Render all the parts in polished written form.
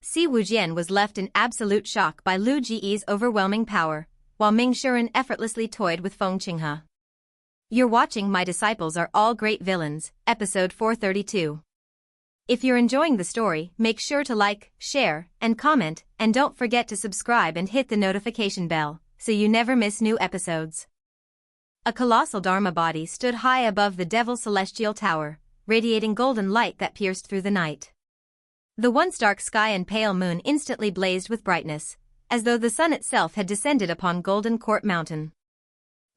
Si Wujian was left in absolute shock by Lu Ji's overwhelming power, while Ming Shiren effortlessly toyed with Feng Qinghe. You're watching My Disciples Are All Great Villains, episode 432. If you're enjoying the story, make sure to like, share, and comment, and don't forget to subscribe and hit the notification bell, so you never miss new episodes. A colossal Dharma body stood high above the Devil's celestial tower, radiating golden light that pierced through the night. The once dark sky and pale moon instantly blazed with brightness, as though the sun itself had descended upon Golden Court Mountain.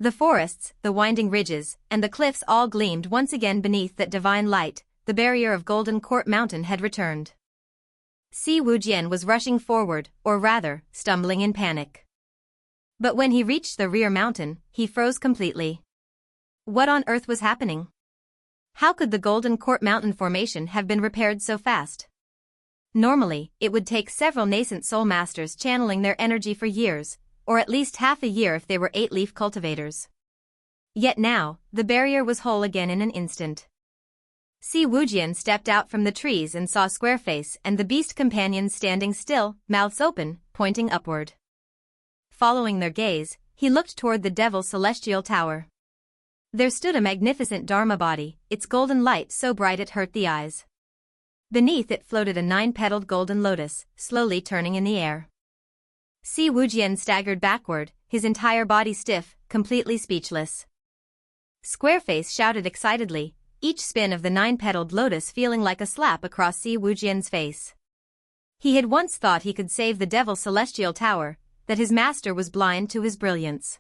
The forests, the winding ridges, and the cliffs all gleamed once again beneath that divine light. The barrier of Golden Court Mountain had returned. Si Wujian was rushing forward, or rather, stumbling in panic. But when he reached the rear mountain, he froze completely. What on earth was happening? How could the Golden Court Mountain formation have been repaired so fast? Normally, it would take several nascent soul masters channeling their energy for years, or at least half a year if they were 8-leaf cultivators. Yet now, the barrier was whole again in an instant. Si Wujian stepped out from the trees and saw Squareface and the beast companions standing still, mouths open, pointing upward. Following their gaze, he looked toward the Devil's celestial tower. There stood a magnificent Dharma body, its golden light so bright it hurt the eyes. Beneath it floated a 9-petaled golden lotus, slowly turning in the air. Si Wujian staggered backward, his entire body stiff, completely speechless. Squareface shouted excitedly, each spin of the 9-petaled lotus feeling like a slap across Si Wujian's face. He had once thought he could save the Devil's celestial tower, that his master was blind to his brilliance.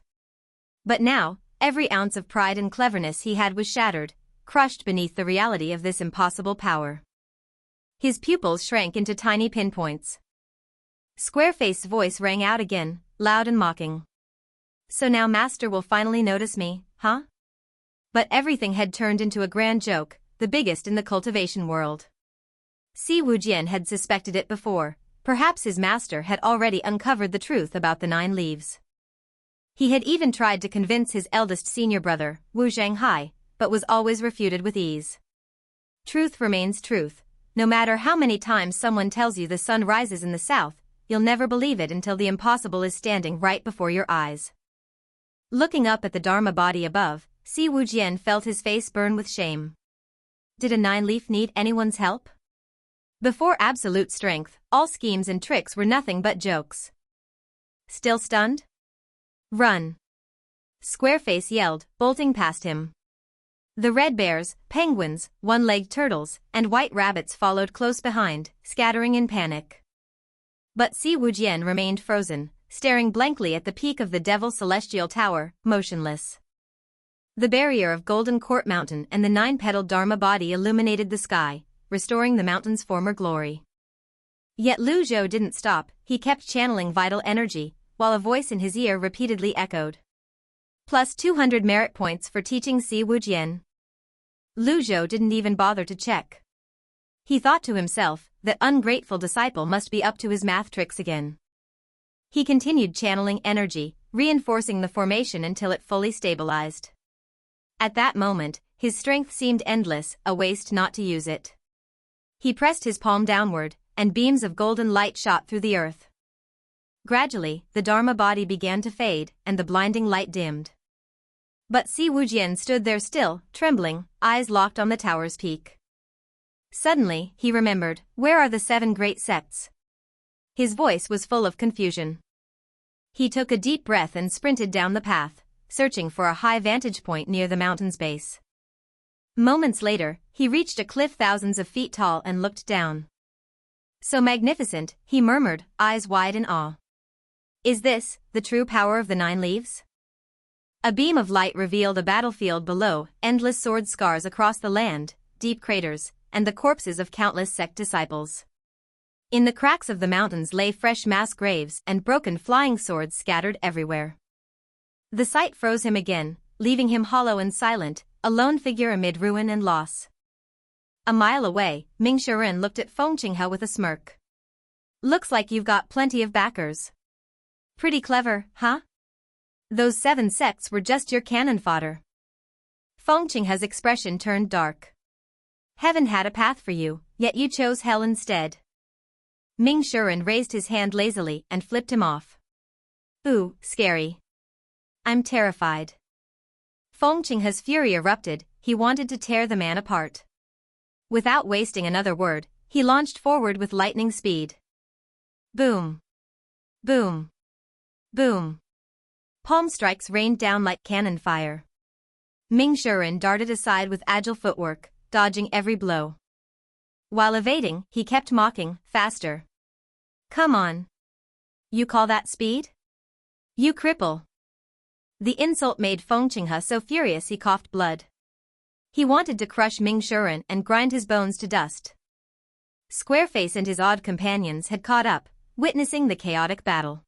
But now, every ounce of pride and cleverness he had was shattered, crushed beneath the reality of this impossible power. His pupils shrank into tiny pinpoints. Squareface's voice rang out again, loud and mocking. So now Master will finally notice me, huh? But everything had turned into a grand joke, the biggest in the cultivation world. Si Wujian had suspected it before, perhaps his master had already uncovered the truth about the 9 leaves. He had even tried to convince his eldest senior brother, Wu Zhanghai, but was always refuted with ease. Truth remains truth. No matter how many times someone tells you the sun rises in the south, you'll never believe it until the impossible is standing right before your eyes. Looking up at the Dharma body above, Si Wujian felt his face burn with shame. Did a 9-leaf need anyone's help? Before absolute strength, all schemes and tricks were nothing but jokes. Still stunned? Run! Squareface yelled, bolting past him. The red bears, penguins, one-legged turtles, and white rabbits followed close behind, scattering in panic. But Si Wujian remained frozen, staring blankly at the peak of the Devil's celestial tower, motionless. The barrier of Golden Court Mountain and the 9-petaled Dharma body illuminated the sky, restoring the mountain's former glory. Yet Lu Zhou didn't stop, he kept channeling vital energy, while a voice in his ear repeatedly echoed. Plus 200 merit points for teaching Si Wujian. Lu Zhou didn't even bother to check. He thought to himself, that ungrateful disciple must be up to his math tricks again. He continued channeling energy, reinforcing the formation until it fully stabilized. At that moment, his strength seemed endless, a waste not to use it. He pressed his palm downward, and beams of golden light shot through the earth. Gradually, the Dharma body began to fade, and the blinding light dimmed. But Si Wujian stood there still, trembling, eyes locked on the tower's peak. Suddenly, he remembered, where are the 7 great sects? His voice was full of confusion. He took a deep breath and sprinted down the path, searching for a high vantage point near the mountain's base. Moments later, he reached a cliff thousands of feet tall and looked down. So magnificent, he murmured, eyes wide in awe. Is this the true power of the 9 leaves? A beam of light revealed a battlefield below, endless sword scars across the land, deep craters, and the corpses of countless sect disciples. In the cracks of the mountains lay fresh mass graves and broken flying swords scattered everywhere. The sight froze him again, leaving him hollow and silent, a lone figure amid ruin and loss. A mile away, Ming Shiren looked at Feng Qinghe with a smirk. Looks like you've got plenty of backers. Pretty clever, huh? Those 7 sects were just your cannon fodder. Feng Qinghe's expression turned dark. Heaven had a path for you, yet you chose hell instead. Ming Shuren raised his hand lazily and flipped him off. Ooh, scary. I'm terrified. Feng Qinghe's fury erupted, he wanted to tear the man apart. Without wasting another word, he launched forward with lightning speed. Boom. Boom. Boom. Palm strikes rained down like cannon fire. Ming Shuren darted aside with agile footwork, dodging every blow. While evading, he kept mocking, faster. Come on. You call that speed? You cripple. The insult made Feng Qinghe so furious he coughed blood. He wanted to crush Ming Shuren and grind his bones to dust. Squareface and his odd companions had caught up, witnessing the chaotic battle.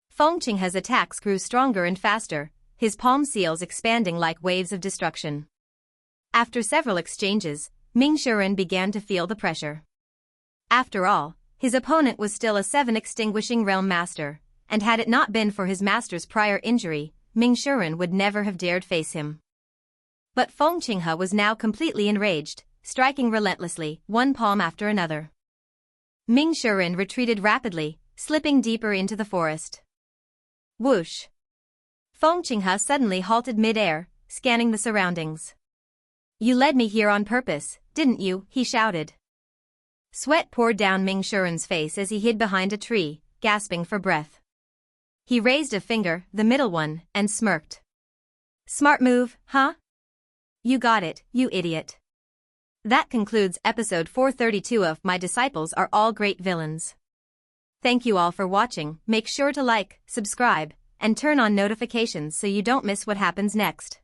Feng Qinghe's attacks grew stronger and faster, his palm seals expanding like waves of destruction. After several exchanges, Ming Shuren began to feel the pressure. After all, his opponent was still a 7-extinguishing realm master, and had it not been for his master's prior injury, Ming Shuren would never have dared face him. But Feng Qinghe was now completely enraged, striking relentlessly, one palm after another. Ming Shuren retreated rapidly, slipping deeper into the forest. Whoosh! Feng Qinghe suddenly halted mid-air, scanning the surroundings. You led me here on purpose, didn't you? He shouted. Sweat poured down Ming Shuren's face as he hid behind a tree, gasping for breath. He raised a finger, the middle one, and smirked. Smart move, huh? You got it, you idiot. That concludes episode 432 of My Disciples Are All Great Villains. Thank you all for watching. Make sure to like, subscribe, and turn on notifications so you don't miss what happens next.